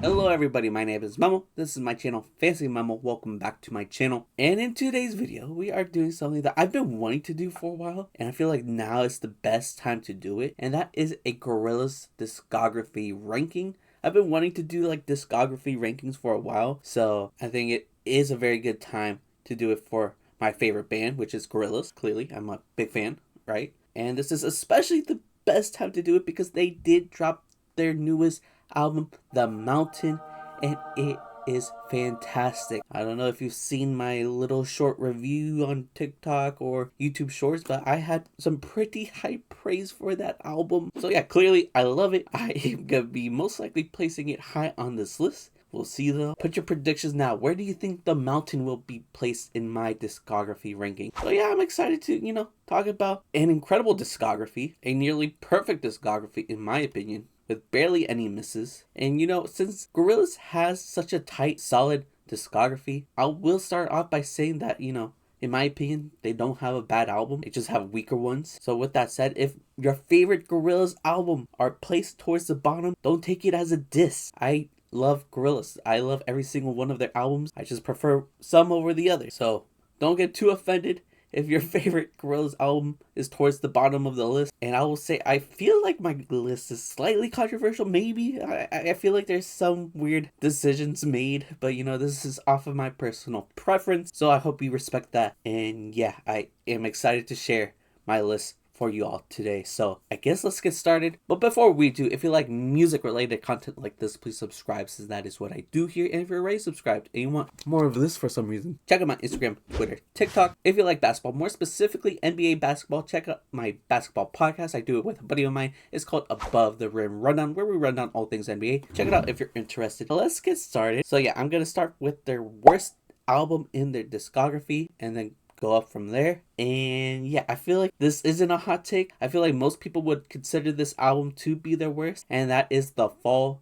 Hello everybody, my name is Memo. This is my channel, FancyMemo. Welcome back to my channel. And in today's video, we are doing something that I've been wanting to do for a while, and I feel like now is the best time to do it. And that is a Gorillaz discography ranking. I've been wanting to do like discography rankings for a while, so I think it is a very good time to do it for my favorite band, which is Gorillaz. Clearly, I'm a big fan, right? And this is especially the best time to do it because they did drop their newest album, The Mountain, and it is fantastic. I don't know if you've seen my little short review on TikTok or YouTube Shorts, but I had some pretty high praise for that album. So yeah, clearly I love it. I am gonna be most likely placing it high on this list. We'll see though. Put your predictions now. Where do you think The Mountain will be placed in my discography ranking? So yeah, I'm excited to, talk about an incredible discography, a nearly perfect discography in my opinion, with barely any misses. And since Gorillaz has such a tight, solid discography, I will start off by saying that, in my opinion, they don't have a bad album. They just have weaker ones. So with that said, if your favorite Gorillaz album are placed towards the bottom, don't take it as a diss. I love Gorillaz. I love every single one of their albums. I just prefer some over the other. So don't get too offended if your favorite Gorillaz album is towards the bottom of the list. And I will say, I feel like my list is slightly controversial, maybe. I feel like there's some weird decisions made, but this is off of my personal preference, so I hope you respect that. And yeah, I am excited to share my list for you all today. So I guess let's get started. But before we do, if you like music related content like this, please subscribe, since that is what I do here. And if you're already subscribed and you want more of this for some reason, check out my Instagram, Twitter, TikTok. If you like basketball, more specifically NBA basketball, check out my basketball podcast. I do it with a buddy of mine. It's called Above the Rim Rundown, where we run down all things NBA. Check it out if you're interested. But let's get started. So yeah, I'm gonna start with their worst album in their discography and then go up from there. And yeah, I feel like this isn't a hot take. I feel like most people would consider this album to be their worst, and that is The Fall.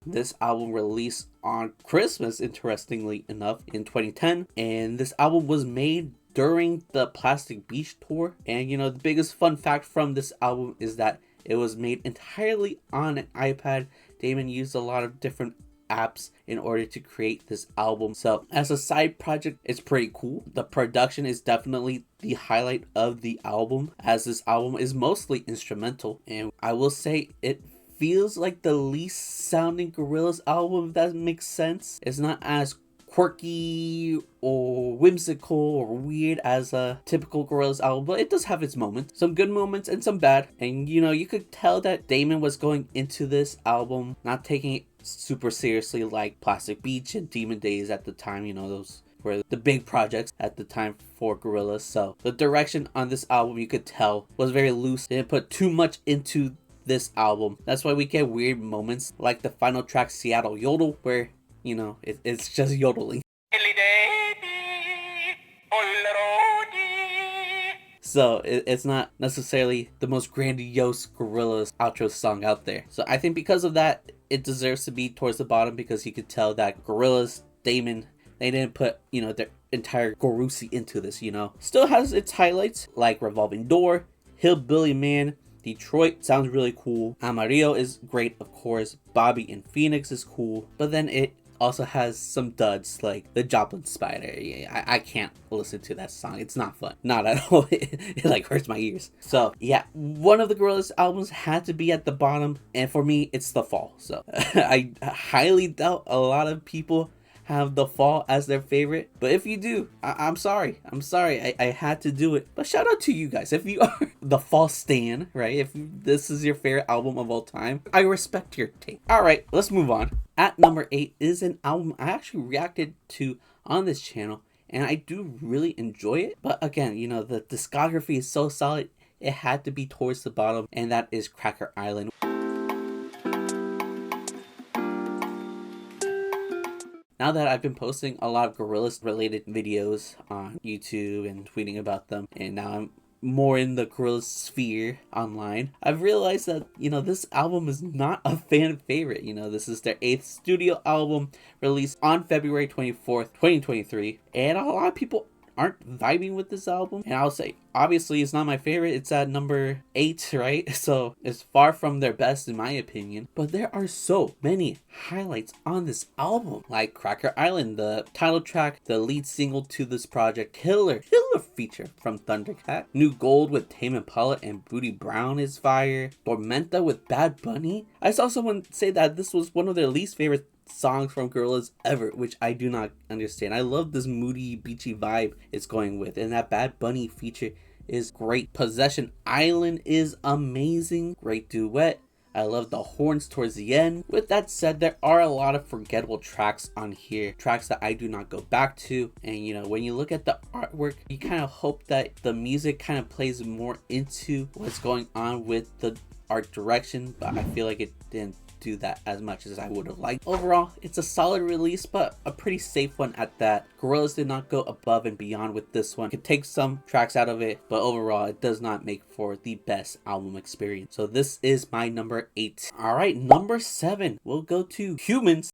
This album released on Christmas, interestingly enough, in 2010, and this album was made during the Plastic Beach tour. And the biggest fun fact from this album is that it was made entirely on an iPad. Damon used a lot of different apps in order to create this album. So as a side project, it's pretty cool. The production is definitely the highlight of the album, as this album is mostly instrumental. And I will say it feels like the least sounding Gorillaz album, if that makes sense. It's not as quirky or whimsical or weird as a typical Gorillaz album, but it does have its moments, some good moments and some bad. And you could tell that Damon was going into this album not taking it super seriously like Plastic Beach and Demon Days at the time. Those were the big projects at the time for Gorillaz. So the direction on this album, you could tell, was very loose. They didn't put too much into this album. That's why we get weird moments like the final track, Seattle Yodel, where it's just yodeling. So it's not necessarily the most grandiose Gorillaz outro song out there. So I think because of that, it deserves to be towards the bottom, because you could tell that Gorillaz, Damon, they didn't put, their entire Gorusi into this, Still has its highlights like Revolving Door, Hillbilly Man, Detroit sounds really cool. Amarillo is great, of course. Bobby in Phoenix is cool. But then it also has some duds like the Joplin Spider. Yeah, I can't listen to that song. It's not fun. Not at all. It like hurts my ears. So yeah, one of the Gorillaz albums had to be at the bottom. And for me, it's The Fall. So I highly doubt a lot of people have The Fall as their favorite, but if you do, I'm sorry. I had to do it. But shout out to you guys if you are The Fall stan, right? If this is your favorite album of all time, I respect your take. All right, let's move on. At number 8 is an album I actually reacted to on this channel, and I do really enjoy it. But again, the discography is so solid, it had to be towards the bottom, and that is Cracker Island. Now that I've been posting a lot of Gorillaz related videos on YouTube and tweeting about them, and now I'm more in the Gorillaz sphere online, I've realized that, this album is not a fan favorite. This is their 8th studio album, released on February 24th, 2023. And a lot of people aren't vibing with this album. And I'll say, obviously, it's not my favorite. It's at number 8, right? So it's far from their best in my opinion. But there are so many highlights on this album, like Cracker Island, the title track, the lead single to this project, Killer feature from Thundercat, New Gold with Tame Impala and Booty Brown is fire, Tormenta with Bad Bunny. I saw someone say that this was one of their least favorite songs from Gorillaz ever, which I do not understand. I love this moody, beachy vibe it's going with, and that Bad Bunny feature is great. Possession Island is amazing, great duet. I love the horns towards the end. With that said, there are a lot of forgettable tracks on here, tracks that I do not go back to. And you know, when you look at the artwork, you kind of hope that the music kind of plays more into what's going on with the art direction, but I feel like it didn't do that as much as I would have liked. Overall, it's a solid release, but a pretty safe one at that. Gorillaz did not go above and beyond with this one. Could take some tracks out of it, but overall it does not make for the best album experience. So this is my number 8. All right, number 7, we'll go to Humans.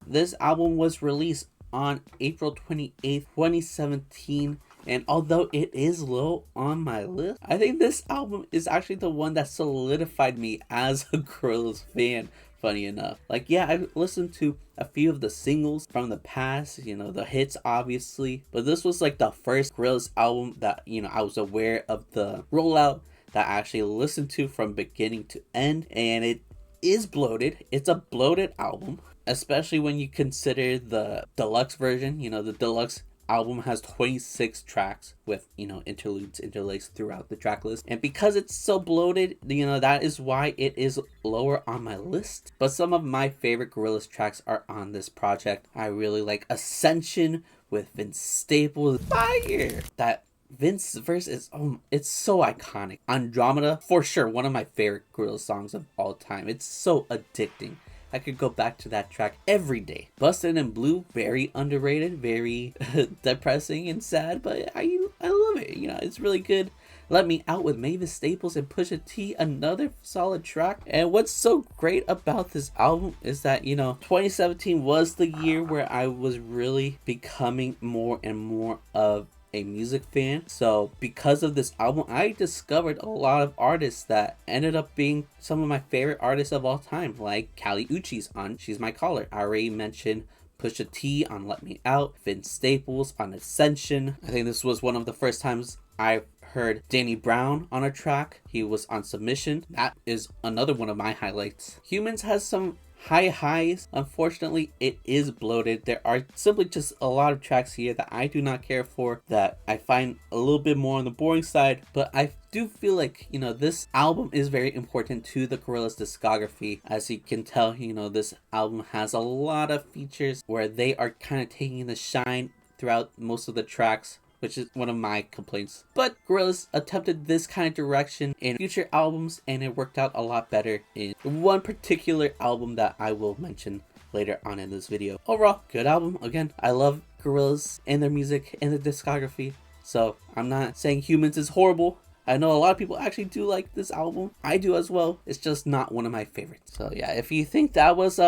This album was released on April 28th, 2017. And although it is low on my list, I think this album is actually the one that solidified me as a Gorillaz fan, funny enough. Like, yeah, I listened to a few of the singles from the past, you know, the hits obviously, but this was like the first Gorillaz album that, you know, I was aware of the rollout, that I actually listened to from beginning to end, and it is bloated. It's a bloated album, especially when you consider the deluxe version. You know, the deluxe album has 26 tracks with, you know, interludes interlaced throughout the track list, and because it's so bloated, you know, that is why it is lower on my list. But some of my favorite Gorillaz tracks are on this project. I really like Ascension with Vince Staples, fire. That Vince verse is, it's so iconic. Andromeda, for sure, one of my favorite Gorillaz songs of all time. It's so addicting. I could go back to that track every day. Bustin' in Blue, very underrated, very depressing and sad, but I love it. You know, it's really good. Let Me Out with Mavis Staples and Pusha T, another solid track. And what's so great about this album is that, you know, 2017 was the year where I was really becoming more and more of a music fan. So because of this album, I discovered a lot of artists that ended up being some of my favorite artists of all time, like Kali Uchis on She's My Caller. I already mentioned Pusha T on Let Me Out, Vince Staples on Ascension. I think this was one of the first times I heard Danny Brown on a track. He was on Submission. That is another one of my highlights. Humans has some high highs. Unfortunately, it is bloated. There are simply just a lot of tracks here that I do not care for, that I find a little bit more on the boring side, but I do feel like, you know, this album is very important to the Gorillaz discography. As you can tell, you know, this album has a lot of features where they are kind of taking the shine throughout most of the tracks, which is one of my complaints. But Gorillaz attempted this kind of direction in future albums, and it worked out a lot better in one particular album that I will mention later on in this video. Overall, good album. Again, I love Gorillaz and their music and their discography, so I'm not saying Humans is horrible. I know a lot of people actually do like this album. I do as well. It's just not one of my favorites. So yeah, if you think that was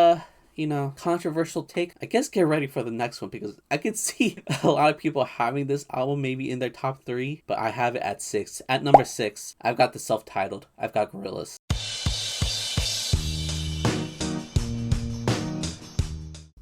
you know, controversial take, I guess get ready for the next one, because I could see a lot of people having this album maybe in their top 3, but I have it at 6. At number 6, I've got the self-titled. I've got Gorillaz.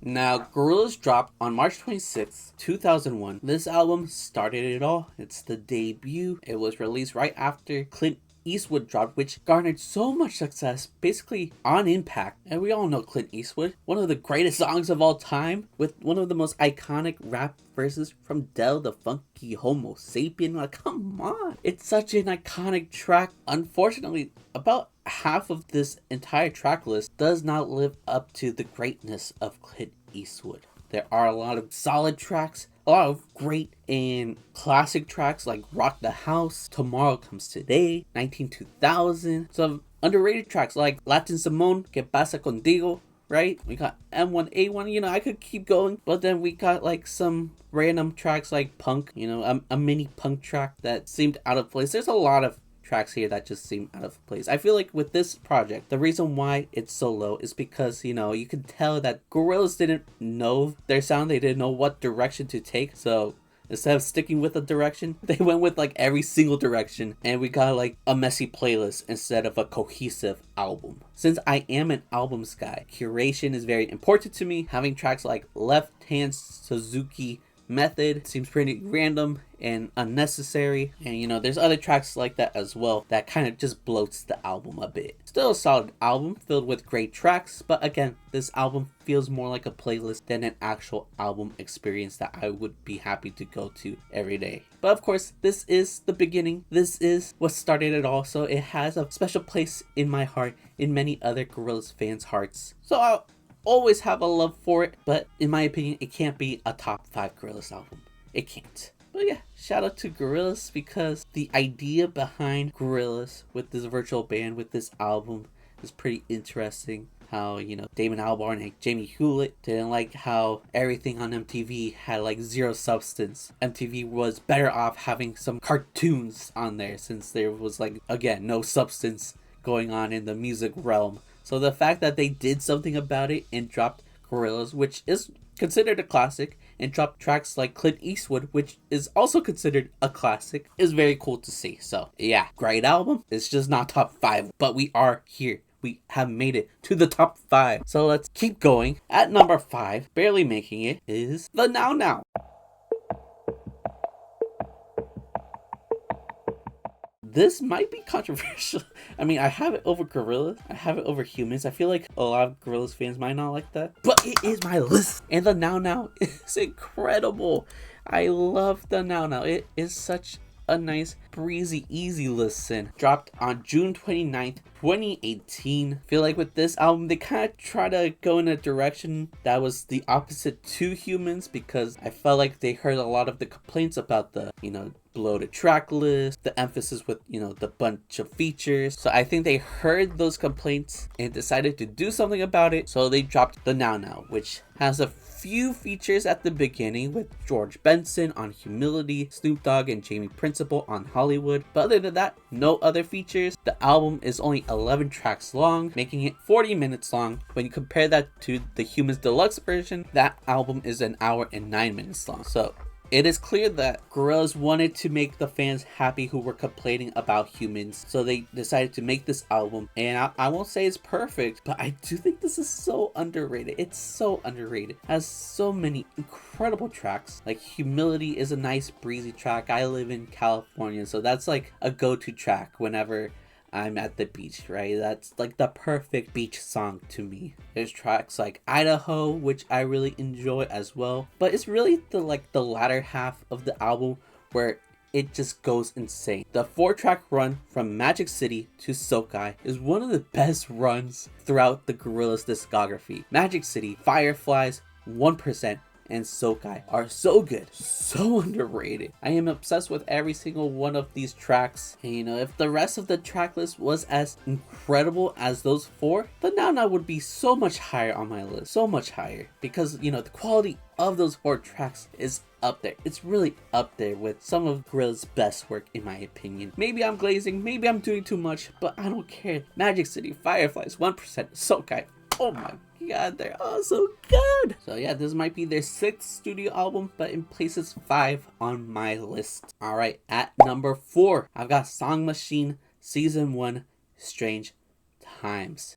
Now, Gorillaz dropped on March 26th, 2001. This album started it all. It's the debut. It was released right after Clint Eastwood dropped, which garnered so much success basically on impact. And we all know Clint Eastwood, one of the greatest songs of all time, with one of the most iconic rap verses from Del the Funky Homo Sapien. Like, come on, it's such an iconic track. Unfortunately, about half of this entire track list does not live up to the greatness of Clint Eastwood. There are a lot of solid tracks, a lot of great and classic tracks like Rock the House, Tomorrow Comes Today, 192000. Some underrated tracks like Latin Simone, Que Pasa Contigo, right? We got M1A1, you know, I could keep going. But then we got like some random tracks like Punk, you know, a mini punk track that seemed out of place. There's a lot of tracks here that just seem out of place. I feel like with this project, the reason why it's so low is because, you know, you can tell that Gorillaz didn't know their sound. They didn't know what direction to take. So instead of sticking with a direction, they went with like every single direction, and we got like a messy playlist instead of a cohesive album. Since I am an albums guy, curation is very important to me. Having tracks like Left Hand Suzuki Method seems pretty random and unnecessary, and you know, there's other tracks like that as well that kind of just bloats the album a bit. Still a solid album filled with great tracks, but again, this album feels more like a playlist than an actual album experience that I would be happy to go to every day. But of course, this is the beginning. This is what started it all, so it has a special place in my heart, in many other Gorillaz fans' hearts. So I'll always have a love for it, but in my opinion, it can't be a top 5 Gorillaz album. It can't. But yeah, shout out to Gorillaz, because the idea behind Gorillaz with this virtual band, with this album, is pretty interesting. How, you know, Damon Albarn and Jamie Hewlett didn't like how everything on MTV had like zero substance. MTV was better off having some cartoons on there, since there was like, again, no substance going on in the music realm. So the fact that they did something about it and dropped Gorillaz, which is considered a classic, and dropped tracks like Clint Eastwood, which is also considered a classic, is very cool to see. So yeah, great album. It's just not top 5, but we are here. We have made it to the top 5. So let's keep going. At number 5, barely making it, is the Now Now. This might be controversial. I mean, I have it over Gorillaz. I have it over Humans. I feel like a lot of Gorillaz fans might not like that, but it is my list. And the Now Now is incredible. I love the Now Now. It is such a nice, breezy, easy listen. Dropped on June 29th, 2018. Feel like with this album, they kind of try to go in a direction that was the opposite to Humans, because I felt like they heard a lot of the complaints about the, you know, bloated track list, the emphasis with, you know, the bunch of features. So I think they heard those complaints and decided to do something about it. So they dropped the Now Now, which has a few features at the beginning with George Benson on Humility, Snoop Dogg and Jamie Principle on Hollywood. But other than that, no other features. The album is only 11 tracks long, making it 40 minutes long. When you compare that to the Humans Deluxe version, that album is an hour and 9 minutes long. So it is clear that Gorillaz wanted to make the fans happy who were complaining about Humans, so they decided to make this album. And I won't say it's perfect, but I do think this is so underrated. It's so underrated. It has so many incredible tracks. Like Humility is a nice breezy track. I live in California, so that's like a go-to track whenever I'm at the beach, right? That's like the perfect beach song to me. There's tracks like Idaho, which I really enjoy as well, but it's really the latter half of the album where it just goes insane. The 4-track run from Magic City to Sokai is one of the best runs throughout the Gorillaz discography. Magic City, Fireflies, 1%, and Sokai are so good, so underrated. I am obsessed with every single one of these tracks, and you know, if the rest of the track list was as incredible as those 4, the Now Now would be so much higher on my list, so much higher, because you know, the quality of those 4 tracks is up there. It's really up there with some of Gorillaz's best work, in my opinion. Maybe I'm glazing, maybe I'm doing too much, but I don't care. Magic City, Fireflies, 1%, Sokai, oh my god, they're all so good. So yeah, this might be their 6th studio album, but it places 5 on my list. All right, at number 4, I've got Song Machine Season 1, Strange Times.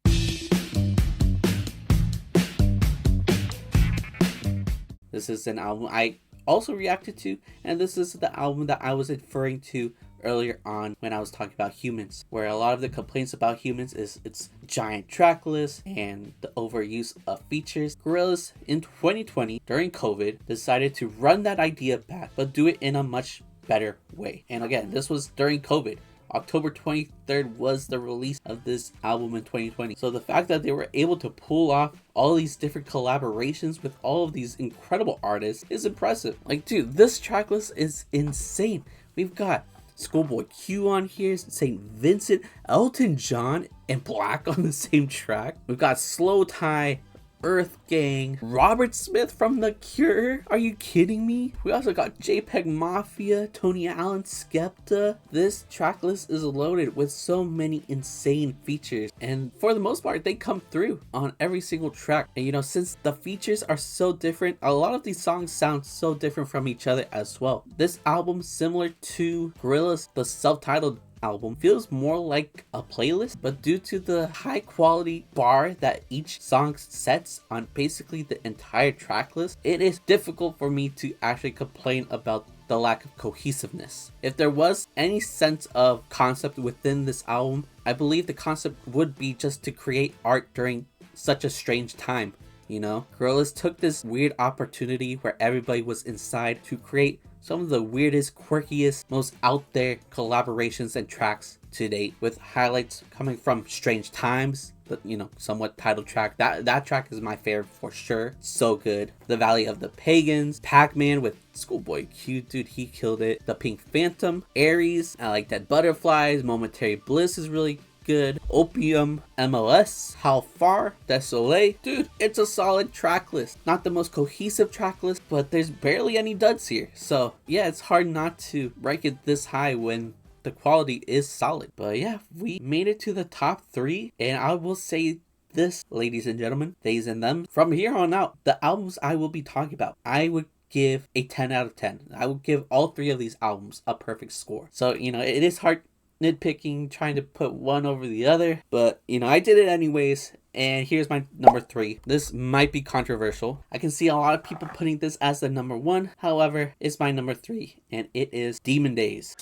This is an album I also reacted to, and this is the album that I was referring to earlier on when I was talking about Humans, where a lot of the complaints about Humans is its giant track list and the overuse of features. Gorillaz in 2020 during COVID decided to run that idea back, but do it in a much better way. And again, this was during COVID. October 23rd was the release of this album in 2020. So the fact that they were able to pull off all these different collaborations with all of these incredible artists is impressive. Like, dude, this track list is insane. We've got Schoolboy Q on here, St. Vincent, Elton John, and Black on the same track. We've got Slow Tie, Earth Gang, Robert Smith from The Cure. Are you kidding me? We also got JPEG Mafia, Tony Allen, Skepta. This track list is loaded with so many insane features, and for the most part they come through on every single track. And you know, since the features are so different, a lot of these songs sound so different from each other as well. This album, similar to Gorillaz, the self-titled album, feels more like a playlist, but due to the high quality bar that each song sets on basically the entire track list, it is difficult for me to actually complain about the lack of cohesiveness. If there was any sense of concept within this album, I believe the concept would be just to create art during such a strange time. You know, Gorillaz took this weird opportunity where everybody was inside to create some of the weirdest, quirkiest, most out there collaborations and tracks to date, with highlights coming from Strange Times, the, you know, somewhat title track. That track is my favorite for sure. So good. The Valley of the Pagans, Pac-Man with Schoolboy Q, dude, he killed it. The Pink Phantom, Aries, I Like Dead Butterflies, Momentary Bliss is really good. Opium, MLS, How Far, Désolé. Dude, it's a solid track list. Not the most cohesive track list, but there's barely any duds here. So yeah, it's hard not to rank it this high when the quality is solid. But yeah, we made it to the top 3, and I will say this, ladies and gentlemen, theys and them, from here on out, the albums I will be talking about, I would give a 10 out of 10. I would give all 3 of these albums a perfect score. So, you know, it is hard nitpicking, trying to put one over the other, but you know, I did it anyways. And here's my number 3. This might be controversial. I can see a lot of people putting this as the number 1. However, it's my number 3, and it is Demon Days.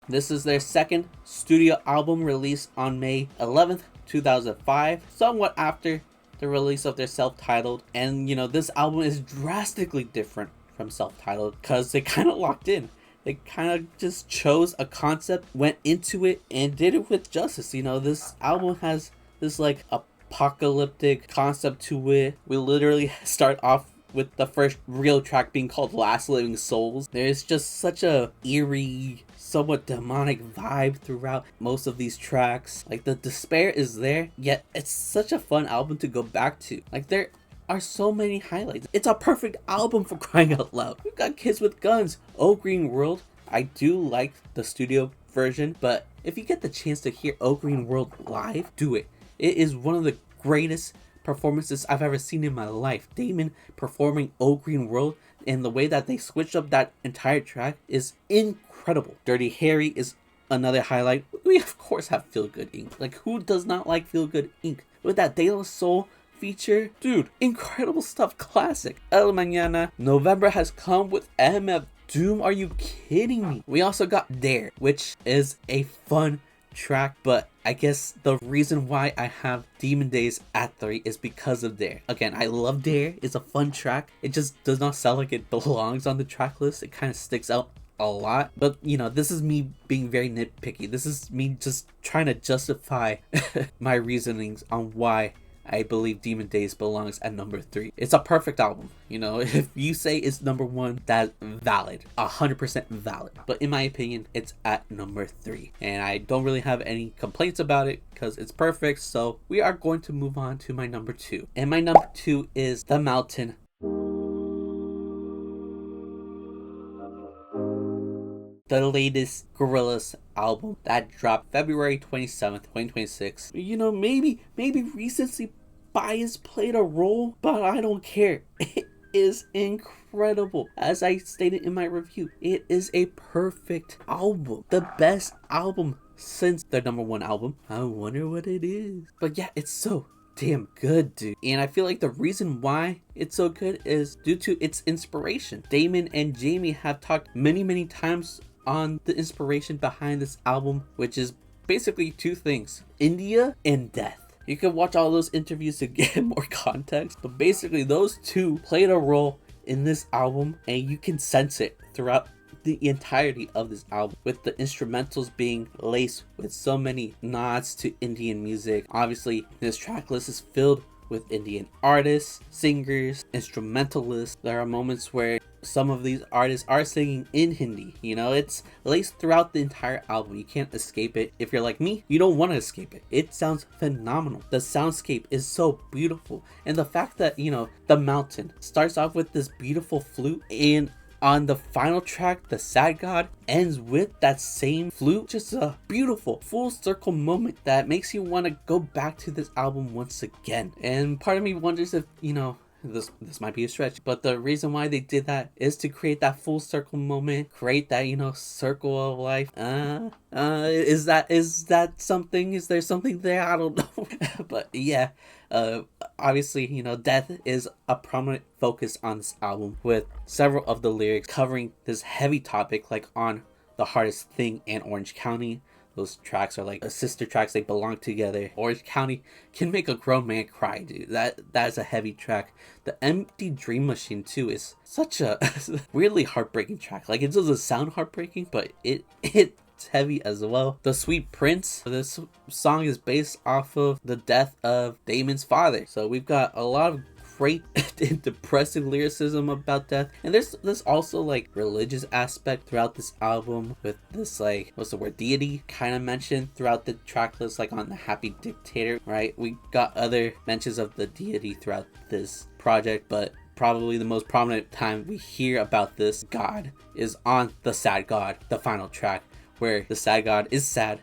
This is their second studio album, released on May 11th, 2005, somewhat after the release of their self-titled. And you know, this album is drastically different from self-titled because they kind of locked in. They kind of just chose a concept, went into it, and did it with justice. You know, this album has this like apocalyptic concept to it. We literally start off with the first real track being called Last Living Souls. There's just such a eerie, somewhat demonic vibe throughout most of these tracks. Like, the despair is there, yet it's such a fun album to go back to. Like, there are so many highlights. It's a perfect album, for crying out loud. We've got Kids with Guns, Oh Green World. I do like the studio version, but if you get the chance to hear Oh Green World live, do it. It is one of the greatest performances I've ever seen in my life. Damon performing Oh Green World and the way that they switched up that entire track is incredible. Dirty Harry is another highlight. We of course have Feel Good Inc. Like, who does not like Feel Good Inc? With that De La Soul feature, dude, incredible stuff. Classic. El Mañana, November Has Come with MF Doom. Are you kidding me? We also got Dare, which is a fun track, but I guess the reason why I have Demon Days at 3 is because of Dare. Again, I love Dare. It's a fun track. It just does not sound like it belongs on the track list. It kind of sticks out a lot, but you know, this is me being very nitpicky. This is me just trying to justify my reasonings on why I believe Demon Days belongs at number 3. It's a perfect album. You know, if you say it's number 1, that's valid. 100% valid. But in my opinion, it's at number 3. And I don't really have any complaints about it because it's perfect. So we are going to move on to my number 2. And my number 2 is The Mountain. The latest Gorillaz album that dropped February 27th, 2026. You know, maybe recency bias played a role, but I don't care. It is incredible. As I stated in my review, it is a perfect album. The best album since their number 1 album. I wonder what it is. But yeah, it's so damn good, dude. And I feel like the reason why it's so good is due to its inspiration. Damon and Jamie have talked many times on the inspiration behind this album, which is basically 2 things: India and death. You can watch all those interviews to get more context, but basically those 2 played a role in this album, and you can sense it throughout the entirety of this album, with the instrumentals being laced with so many nods to Indian music. Obviously, this track list is filled with Indian artists, singers, instrumentalists. There are moments where some of these artists are singing in Hindi. You know, it's laced throughout the entire album. You can't escape it. If you're like me, you don't want to escape it. It sounds phenomenal. The soundscape is so beautiful. And the fact that, you know, the mountain starts off with this beautiful flute, and on the final track, the Sad God ends with that same flute. Just a beautiful full circle moment that makes you want to go back to this album once again. And part of me wonders if, you know, this might be a stretch, but the reason why they did that is to create that full circle moment, create that, you know, circle of life. Is that something? Is there something there? I don't know. But yeah, obviously, you know, death is a prominent focus on this album, with several of the lyrics covering this heavy topic, like on The Hardest Thing and Orange County. Those tracks are like sister tracks, they belong together. Orange County can make a grown man cry, dude. That's a heavy track. The Empty Dream Machine too is such a weirdly heartbreaking track. Like, it doesn't sound heartbreaking, but it's heavy as well. The Sweet Prince, this song is based off of the death of Damon's father. So we've got a lot of great and depressing lyricism about death, and there's also like religious aspect throughout this album, with this, like, what's the word, deity kind of mentioned throughout the track list, like on the Happy Dictator, right? We got other mentions of the deity throughout this project, but probably the most prominent time we hear about this god is on the Sad God, the final track, where the Sad God is sad,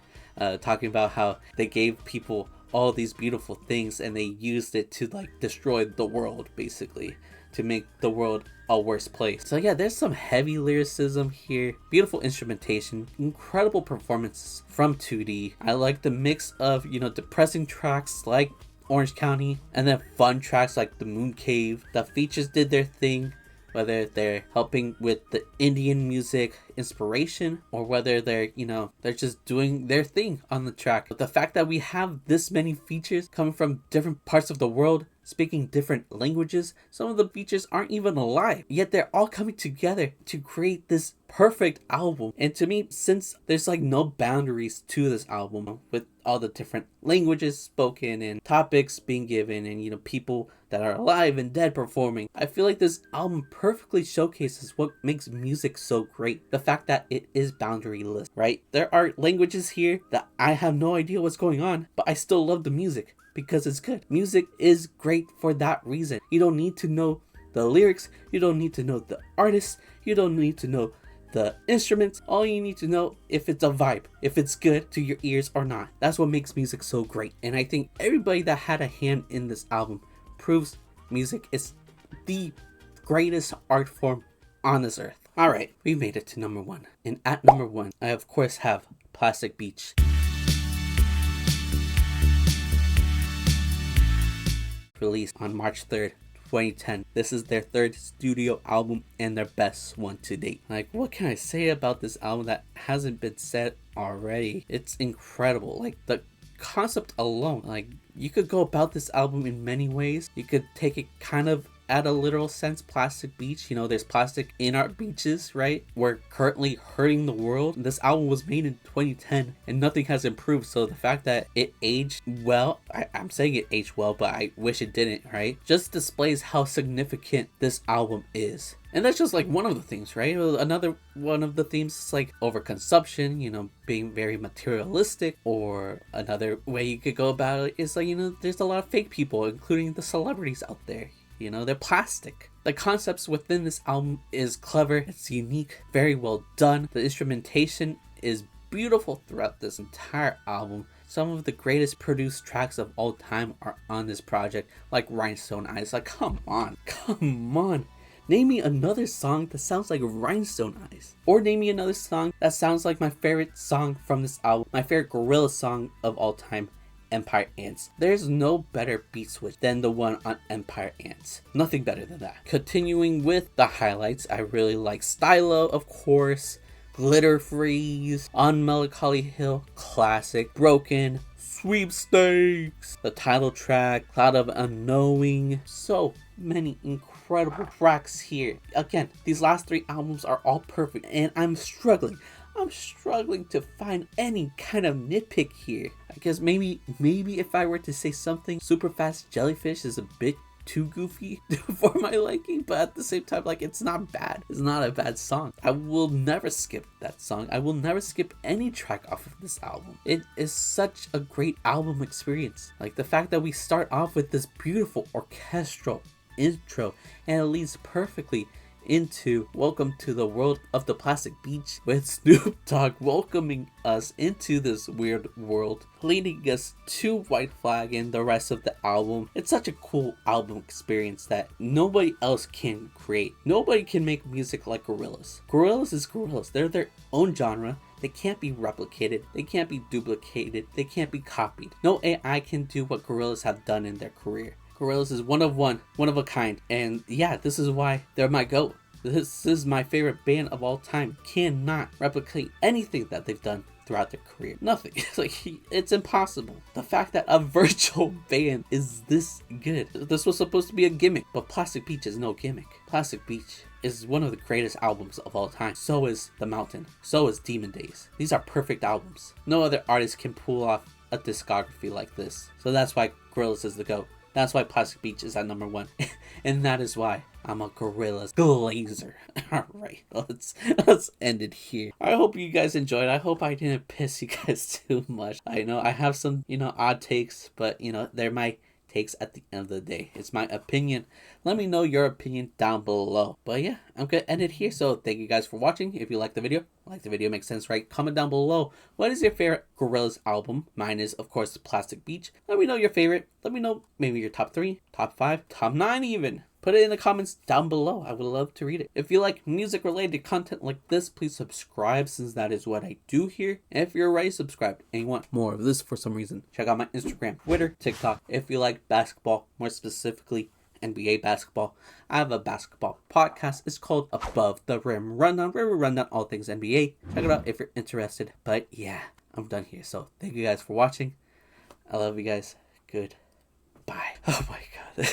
talking about how they gave people all these beautiful things and they used it to, like, destroy the world, basically, to make the world a worse place. So yeah, there's some heavy lyricism here, beautiful instrumentation, incredible performances from 2D. I like the mix of, you know, depressing tracks like Orange County and then fun tracks like The Moon Cave. The features did their thing, whether they're helping with the Indian music inspiration or whether they're, you know, they're just doing their thing on the track. But the fact that we have this many features coming from different parts of the world, speaking different languages, some of the features aren't even alive, yet they're all coming together to create this perfect album. And to me, since there's like no boundaries to this album, with all the different languages spoken and topics being given and, you know, people that are alive and dead performing, I feel like this album perfectly showcases what makes music so great. The fact that it is boundaryless, right? There are languages here that I have no idea what's going on, but I still love the music because it's good. Music is great for that reason. You don't need to know the lyrics, you don't need to know the artists, you don't need to know the instruments. All you need to know if it's a vibe, if it's good to your ears or not. That's what makes music so great. And I think everybody that had a hand in this album proves music is the greatest art form on this earth. Alright, we made it to number 1. And at number 1, I of course have Plastic Beach. Released on March 3rd, 2010. This is their 3rd studio album and their best one to date. Like, what can I say about this album that hasn't been said already? It's incredible. Like, the concept alone, like, you could go about this album in many ways. You could take it kind of at a literal sense, Plastic Beach. You know, there's plastic in our beaches, right? We're currently hurting the world. This album was made in 2010 and nothing has improved. So the fact that it aged well, I'm saying it aged well, but I wish it didn't, right? Just displays how significant this album is. And that's just like one of the things, right? Another one of the themes is like overconsumption, you know, being very materialistic. Or another way you could go about it is like, you know, there's a lot of fake people, including the celebrities out there. You know, they're plastic. The concepts within this album is clever, it's unique, very well done. The instrumentation is beautiful throughout this entire album. Some of the greatest produced tracks of all time are on this project, like Rhinestone Eyes. Like, come on. Name me another song that sounds like Rhinestone Eyes. Or name me another song that sounds like my favorite song from this album, my favorite Gorillaz song of all time, Empire Ants. There's no better beat switch than the one on Empire Ants. Nothing better than that. Continuing with the highlights, I really like Stylo, of course, Glitter Freeze, On Melancholy Hill, classic, Broken, Sweepstakes, the title track, Cloud of Unknowing. So many incredible tracks here. Again, these last 3 albums are all perfect and I'm struggling. I'm struggling to find any kind of nitpick here. I guess maybe if I were to say something, Super Fast Jellyfish is a bit too goofy for my liking, but at the same time, like, it's not bad. It's not a bad song. I will never skip that song. I will never skip any track off of this album. It is such a great album experience. Like, the fact that we start off with this beautiful orchestral intro and it leads perfectly into Welcome to the World of the Plastic Beach, with Snoop Dogg welcoming us into this weird world, leading us to White Flag and the rest of the album. It's such a cool album experience that nobody else can create. Nobody can make music like Gorillaz. Gorillaz is Gorillaz. They're their own genre. They can't be replicated. They can't be duplicated. They can't be copied. No AI can do what Gorillaz have done in their career. Gorillaz is one of a kind, and yeah, this is why they're my GOAT. This is my favorite band of all time. Cannot replicate anything that they've done throughout their career. Nothing. It's impossible. The fact that a virtual band is this good. This was supposed to be a gimmick, but Plastic Beach is no gimmick. Plastic Beach is one of the greatest albums of all time. So is The Mountain. So is Demon Days. These are perfect albums. No other artist can pull off a discography like this. So that's why Gorillaz is the GOAT. That's why Plastic Beach is at number 1. And that is why I'm a Gorillaz glazer. Alright, let's end it here. I hope you guys enjoyed. I hope I didn't piss you guys too much. I know I have some, odd takes, but, they're my takes at the end of the day. It's my opinion. Let me know your opinion down below. But yeah, I'm gonna end it here. So thank you guys for watching. If you like the video, makes sense, right? Comment down below. What is your favorite Gorillaz album? Mine is, of course, Plastic Beach. Let me know your favorite. Let me know maybe your top 3, top 5, top 9 even. Put it in the comments down below. I would love to read it. If you like music related content like this, please subscribe, since that is what I do here. And if you're already subscribed and you want more of this for some reason, check out my Instagram, Twitter, TikTok. If you like basketball, more specifically NBA basketball, I have a basketball podcast. It's called Above the Rim Rundown, where we run down all things NBA. Check it out if you're interested. But yeah, I'm done here. So thank you guys for watching. I love you guys. Goodbye. Oh my god.